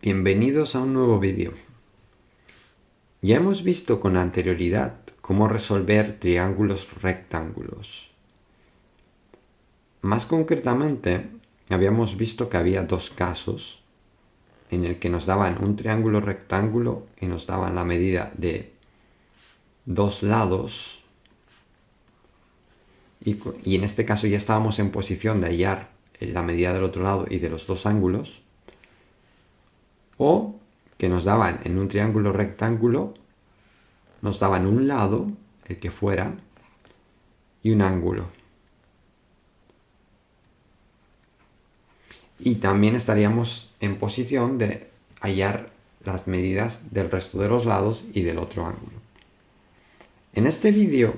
Bienvenidos a un nuevo vídeo. Ya hemos visto con anterioridad cómo resolver triángulos rectángulos. Más concretamente, habíamos visto que había dos casos en el que nos daban un triángulo rectángulo y nos daban la medida de dos lados y en este caso ya estábamos en posición de hallar la medida del otro lado y de los dos ángulos, o que nos daban en un triángulo rectángulo, nos daban un lado, el que fuera, y un ángulo. Y también estaríamos en posición de hallar las medidas del resto de los lados y del otro ángulo. En este vídeo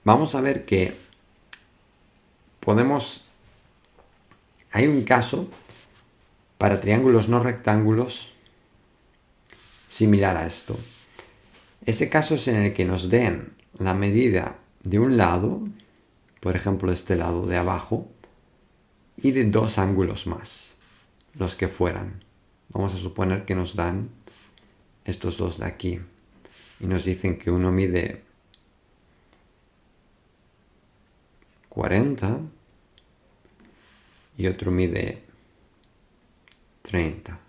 vamos a ver que hay un caso para triángulos no rectángulos similar a esto. Ese caso es en el que nos den la medida de un lado, por ejemplo este lado de abajo, y de dos ángulos más, los que fueran. Vamos a suponer que nos dan estos dos de aquí y nos dicen que uno mide 40 y otro mide 30.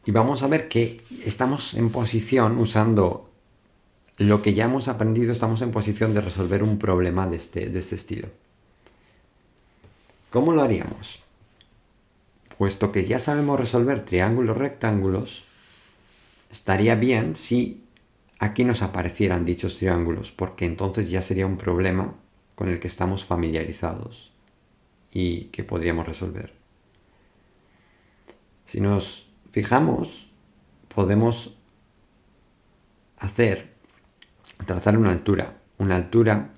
Y vamos a ver que estamos en posición, usando lo que ya hemos aprendido, estamos en posición de resolver un problema de este estilo. ¿Cómo lo haríamos? Puesto que ya sabemos resolver triángulos rectángulos, estaría bien si aquí nos aparecieran dichos triángulos, porque entonces ya sería un problema con el que estamos familiarizados y que podríamos resolver. Si nos fijamos, podemos trazar una altura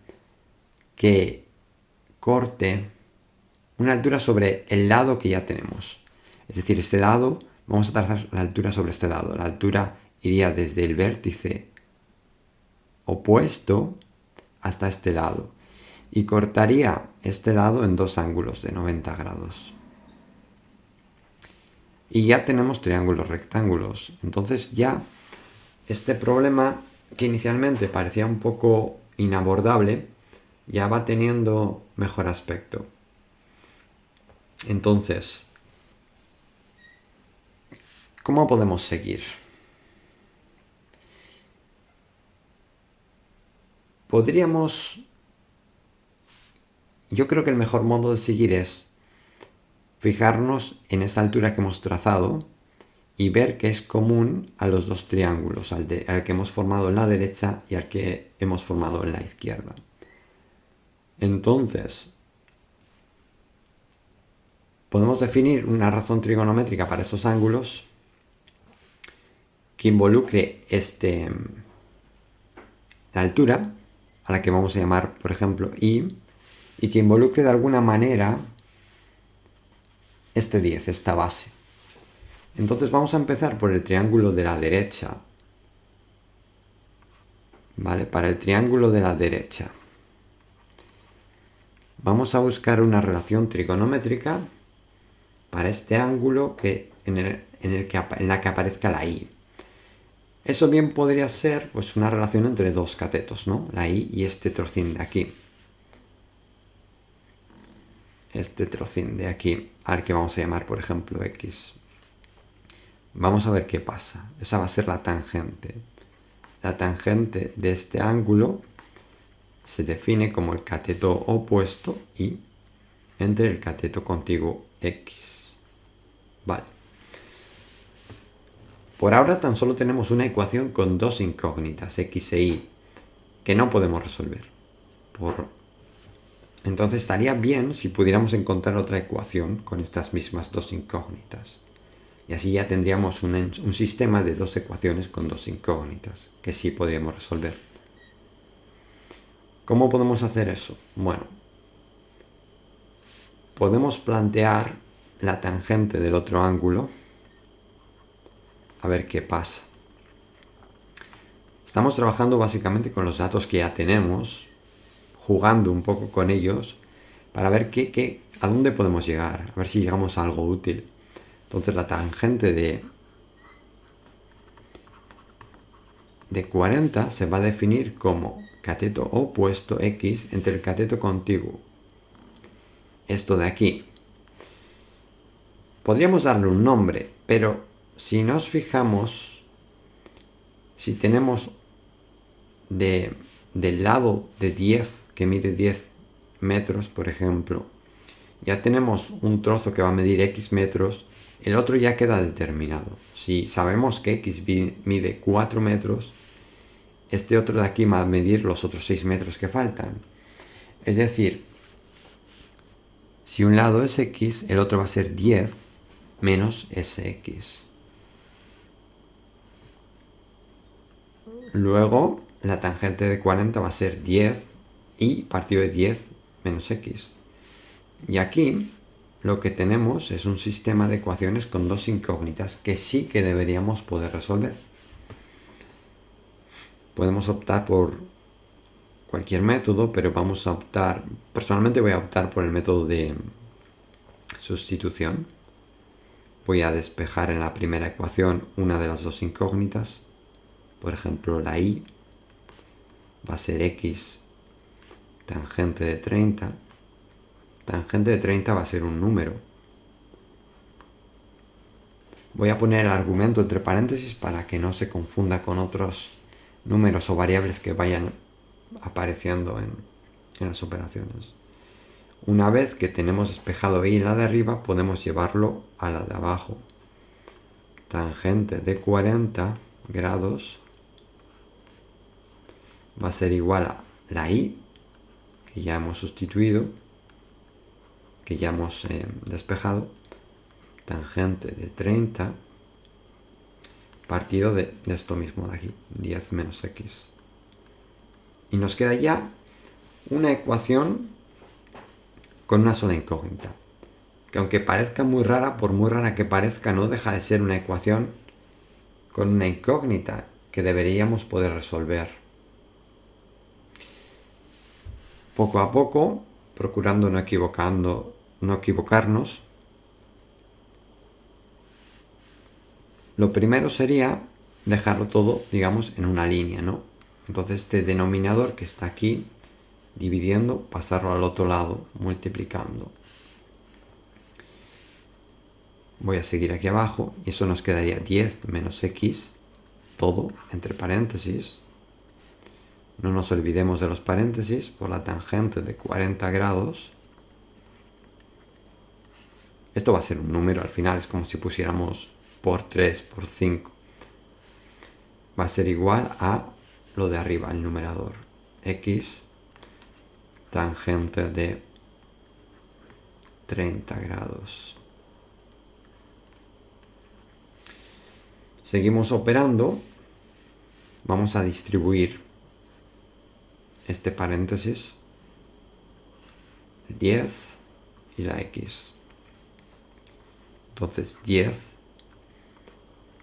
que corte, una altura sobre el lado que ya tenemos. Es decir, este lado, vamos a trazar la altura sobre este lado. La altura iría desde el vértice opuesto hasta este lado y cortaría este lado en dos ángulos de 90 grados. Y ya tenemos triángulos rectángulos. Entonces ya este problema, que inicialmente parecía un poco inabordable, ya va teniendo mejor aspecto. Entonces, ¿cómo podemos seguir? Yo creo que el mejor modo de seguir es fijarnos en esa altura que hemos trazado y ver que es común a los dos triángulos, al que hemos formado en la derecha y al que hemos formado en la izquierda. Entonces, podemos definir una razón trigonométrica para esos ángulos que involucre la altura, a la que vamos a llamar, por ejemplo, y que involucre de alguna manera este 10, esta base. Entonces vamos a empezar por el triángulo de la derecha. ¿Vale? Para el triángulo de la derecha vamos a buscar una relación trigonométrica para este ángulo en la que aparezca la y. Eso bien podría ser pues una relación entre dos catetos, ¿no? La y este trocín de aquí. Este trocín de aquí, al que vamos a llamar, por ejemplo, x. Vamos a ver qué pasa. Esa va a ser la tangente. La tangente de este ángulo se define como el cateto opuesto y entre el cateto contiguo x. Vale. Por ahora tan solo tenemos una ecuación con dos incógnitas, x e y, que no podemos resolver. Entonces estaría bien si pudiéramos encontrar otra ecuación con estas mismas dos incógnitas. Y así ya tendríamos un sistema de dos ecuaciones con dos incógnitas, que sí podríamos resolver. ¿Cómo podemos hacer eso? Bueno, podemos plantear la tangente del otro ángulo, a ver qué pasa. Estamos trabajando básicamente con los datos que ya tenemos, jugando un poco con ellos, para ver a dónde podemos llegar, a ver si llegamos a algo útil. Entonces la tangente de 40 se va a definir como cateto opuesto x entre el cateto contiguo. Esto de aquí. Podríamos darle un nombre, pero si nos fijamos, si tenemos del lado de 10, que mide 10 metros, por ejemplo, ya tenemos un trozo que va a medir x metros, el otro ya queda determinado. Si sabemos que x mide 4 metros, este otro de aquí va a medir los otros 6 metros que faltan. Es decir, si un lado es x, el otro va a ser 10 menos sx. Luego, la tangente de 40 va a ser 10 y partido de 10 menos x. Y aquí lo que tenemos es un sistema de ecuaciones con dos incógnitas que sí que deberíamos poder resolver. Podemos optar por cualquier método, pero vamos a optar, personalmente voy a optar por el método de sustitución. Voy a despejar en la primera ecuación una de las dos incógnitas. Por ejemplo, la y va a ser x tangente de 30. Tangente de 30 va a ser un número. Voy a poner el argumento entre paréntesis para que no se confunda con otros números o variables que vayan apareciendo en las operaciones. Una vez que tenemos despejado y la de arriba, podemos llevarlo a la de abajo. Tangente de 40 grados va a ser igual a la y, que ya hemos sustituido, que ya hemos despejado, tangente de 30 partido de esto mismo de aquí, 10 menos x. Y nos queda ya una ecuación con una sola incógnita, que aunque parezca muy rara, por muy rara que parezca, no deja de ser una ecuación con una incógnita que deberíamos poder resolver. Poco a poco, procurando no equivocarnos, lo primero sería dejarlo todo, digamos, en una línea, ¿no? Entonces este denominador que está aquí, dividiendo, pasarlo al otro lado, multiplicando. Voy a seguir aquí abajo y eso nos quedaría 10 menos x, todo entre paréntesis. No nos olvidemos de los paréntesis por la tangente de 40 grados. Esto va a ser un número al final, es como si pusiéramos por 3, por 5. Va a ser igual a lo de arriba, el numerador. X tangente de 30 grados. Seguimos operando. Vamos a distribuir este paréntesis, 10 y la x. Entonces 10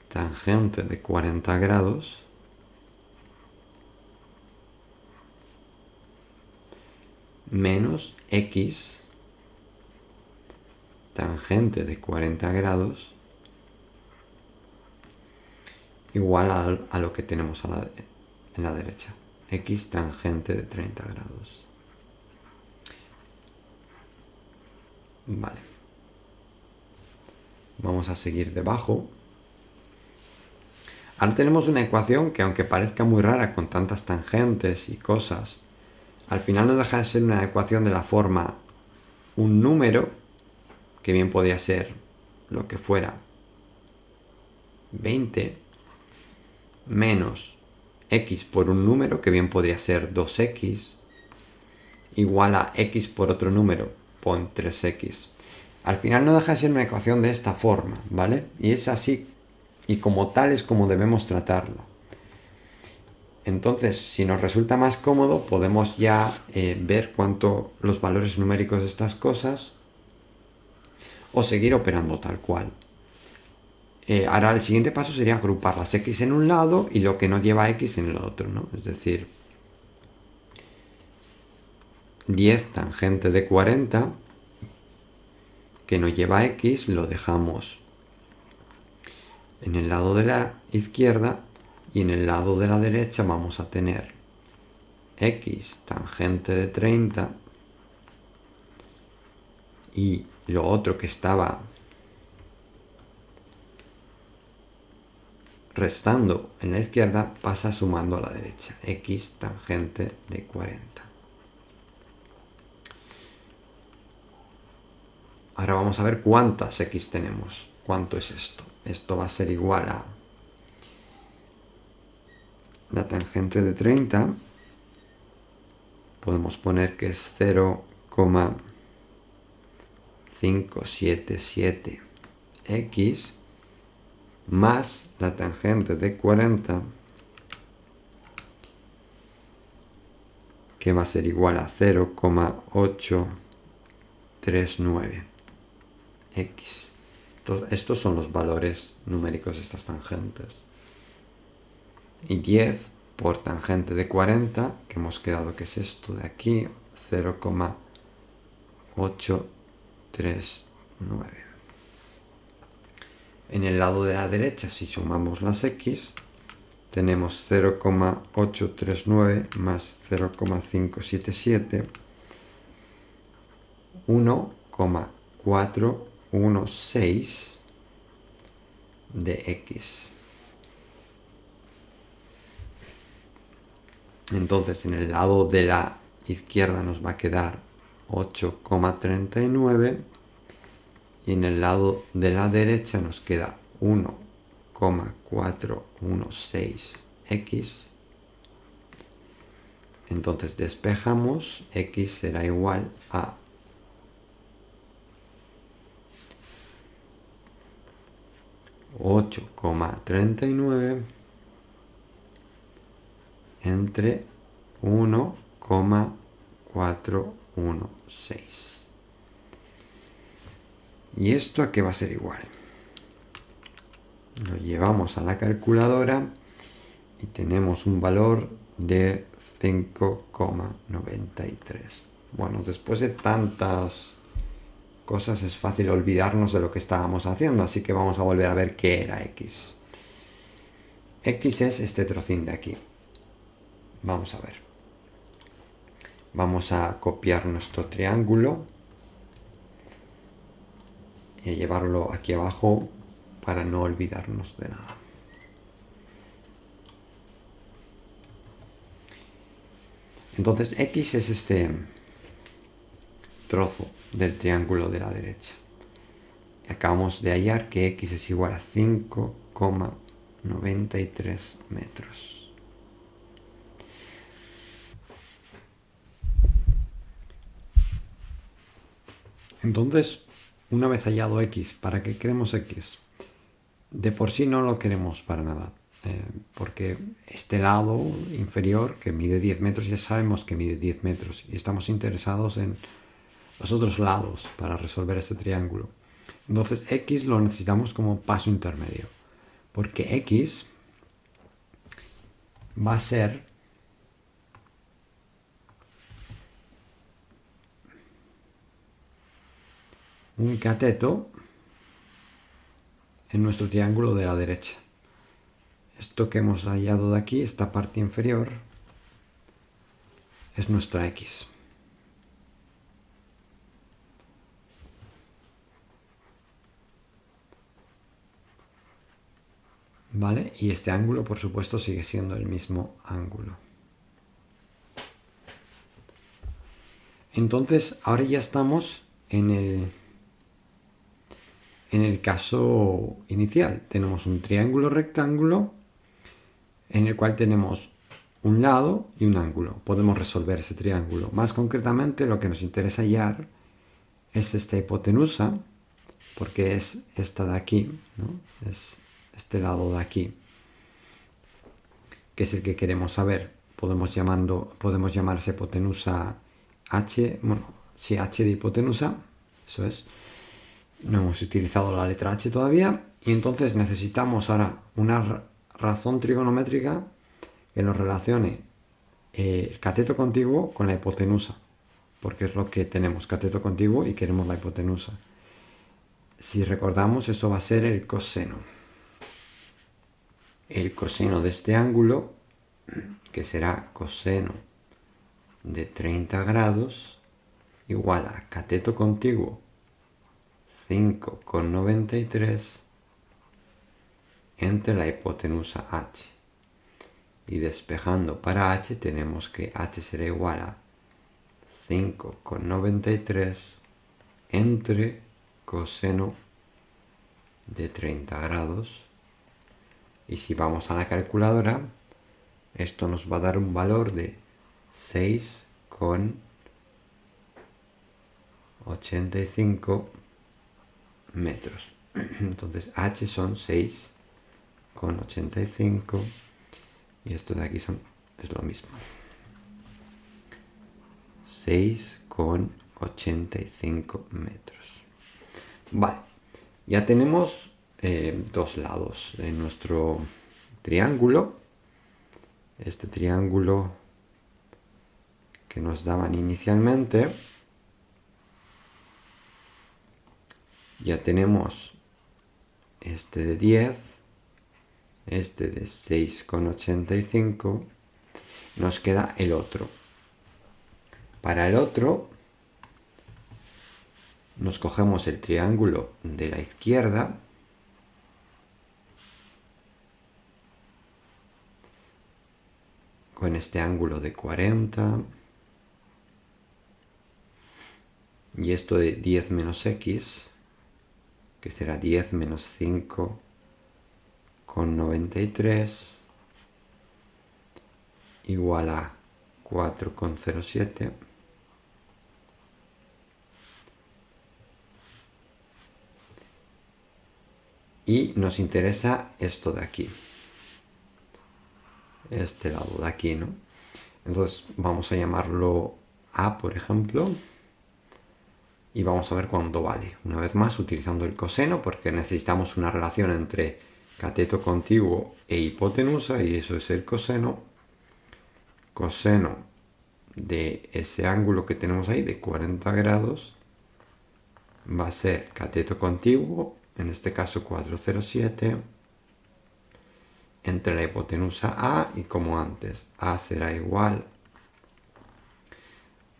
tangente de 40 grados menos x tangente de 40 grados igual a lo que tenemos en la derecha. X tangente de 30 grados. Vale. Vamos a seguir debajo. Ahora tenemos una ecuación que, aunque parezca muy rara con tantas tangentes y cosas, al final no deja de ser una ecuación de la forma un número, que bien podría ser lo que fuera 20, menos x por un número, que bien podría ser 2x, igual a x por otro número, pon 3x. Al final no deja de ser una ecuación de esta forma, ¿vale? Y es así, y como tal es como debemos tratarla. Entonces, si nos resulta más cómodo, podemos ya ver los valores numéricos de estas cosas, o seguir operando tal cual. Ahora el siguiente paso sería agrupar las x en un lado y lo que no lleva x en el otro, ¿no? Es decir, 10 tangente de 40 que no lleva x lo dejamos en el lado de la izquierda y en el lado de la derecha vamos a tener x tangente de 30 y lo otro que estaba restando en la izquierda pasa sumando a la derecha, x tangente de 40. Ahora vamos a ver cuántas x tenemos. ¿Cuánto es esto? Esto va a ser igual a la tangente de 30. Podemos poner que es 0,577x más la tangente de 40, que va a ser igual a 0,839x. Estos son los valores numéricos de estas tangentes. Y 10 por tangente de 40, que hemos quedado que es esto de aquí, 0,839. En el lado de la derecha, si sumamos las x, tenemos 0,839 más 0,577, 1,416 de x. Entonces, en el lado de la izquierda nos va a quedar 8,39 y en el lado de la derecha nos queda 1,416x. Entonces despejamos, x será igual a 8,39 entre 1,416. ¿Y esto a qué va a ser igual? Lo llevamos a la calculadora y tenemos un valor de 5,93. Bueno, después de tantas cosas es fácil olvidarnos de lo que estábamos haciendo, así que vamos a volver a ver qué era x. X es este trocín de aquí. Vamos a ver. Vamos a copiar nuestro triángulo y a llevarlo aquí abajo para no olvidarnos de nada. Entonces x es este trozo del triángulo de la derecha. Y acabamos de hallar que x es igual a 5,93 metros. Entonces, una vez hallado x, ¿para qué queremos x? De por sí no lo queremos para nada, porque este lado inferior, que mide 10 metros, ya sabemos que mide 10 metros, y estamos interesados en los otros lados para resolver este triángulo. Entonces, x lo necesitamos como paso intermedio, porque x va a ser un cateto en nuestro triángulo de la derecha. Esto que hemos hallado de aquí, esta parte inferior, es nuestra x. ¿Vale? Y este ángulo, por supuesto, sigue siendo el mismo ángulo. Entonces, ahora ya estamos en el caso inicial. Tenemos un triángulo rectángulo en el cual tenemos un lado y un ángulo. Podemos resolver ese triángulo. Más concretamente, lo que nos interesa hallar es esta hipotenusa, porque es esta de aquí, ¿no? Es este lado de aquí, que es el que queremos saber. Podemos llamar esa hipotenusa h, bueno, sí, h de hipotenusa, eso es. No hemos utilizado la letra h todavía. Y entonces necesitamos ahora una razón trigonométrica que nos relacione el cateto contiguo con la hipotenusa, porque es lo que tenemos, cateto contiguo, y queremos la hipotenusa. Si recordamos, esto va a ser el coseno. El coseno de este ángulo, que será coseno de 30 grados, igual a cateto contiguo 5,93 entre la hipotenusa h. Y despejando para h tenemos que h será igual a 5,93 entre coseno de 30 grados. Y si vamos a la calculadora, esto nos va a dar un valor de 6,85 metros. Entonces h son 6,85 y esto de aquí es lo mismo. 6,85 metros. Vale, ya tenemos dos lados de nuestro triángulo. Este triángulo que nos daban inicialmente. Ya tenemos este de 10, este de 6,85. Nos queda el otro. Para el otro, nos cogemos el triángulo de la izquierda con este ángulo de 40 y esto de 10 menos x, que será 10 menos 5,93 igual a 4,07. Y nos interesa esto de aquí. Este lado de aquí, ¿no? Entonces vamos a llamarlo A, por ejemplo. Y vamos a ver cuánto vale. Una vez más, utilizando el coseno, porque necesitamos una relación entre cateto contiguo e hipotenusa, y eso es el coseno. Coseno de ese ángulo que tenemos ahí, de 40 grados, va a ser cateto contiguo, en este caso 407, entre la hipotenusa A, y como antes, A será igual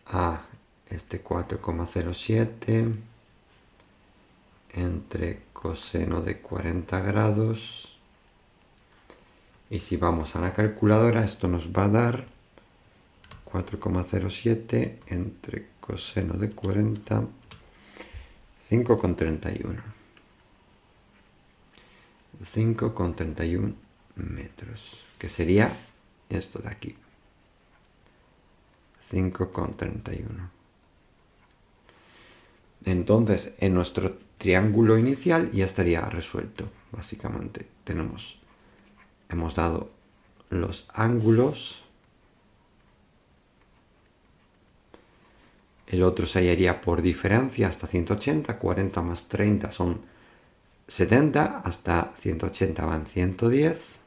a este 4,07 entre coseno de 40 grados. Y si vamos a la calculadora, esto nos va a dar 4,07 entre coseno de 40, 5,31. 5,31 metros, que sería esto de aquí. 5,31. Entonces, en nuestro triángulo inicial ya estaría resuelto, básicamente. Hemos dado los ángulos. El otro se hallaría por diferencia hasta 180, 40 más 30 son 70, hasta 180 van 110.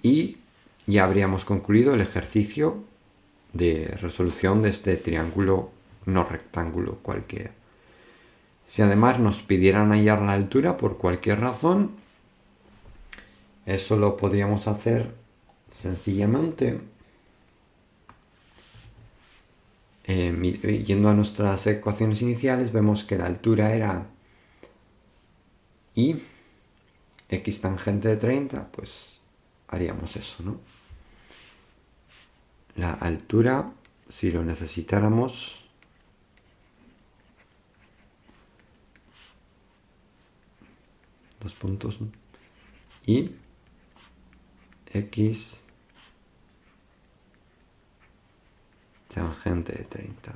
Y ya habríamos concluido el ejercicio de resolución de este triángulo no rectángulo cualquiera. Si además nos pidieran hallar la altura por cualquier razón, eso lo podríamos hacer sencillamente yendo a nuestras ecuaciones iniciales. Vemos que la altura era y x tangente de 30, pues haríamos eso, ¿no? La altura, si lo necesitáramos, dos puntos, ¿no? Y x tangente de 30.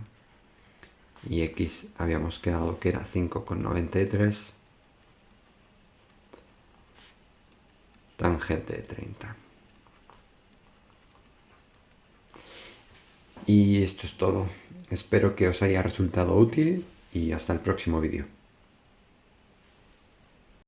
Y x habíamos quedado que era 5,93 tangente de 30. Y esto es todo. Espero que os haya resultado útil y hasta el próximo vídeo.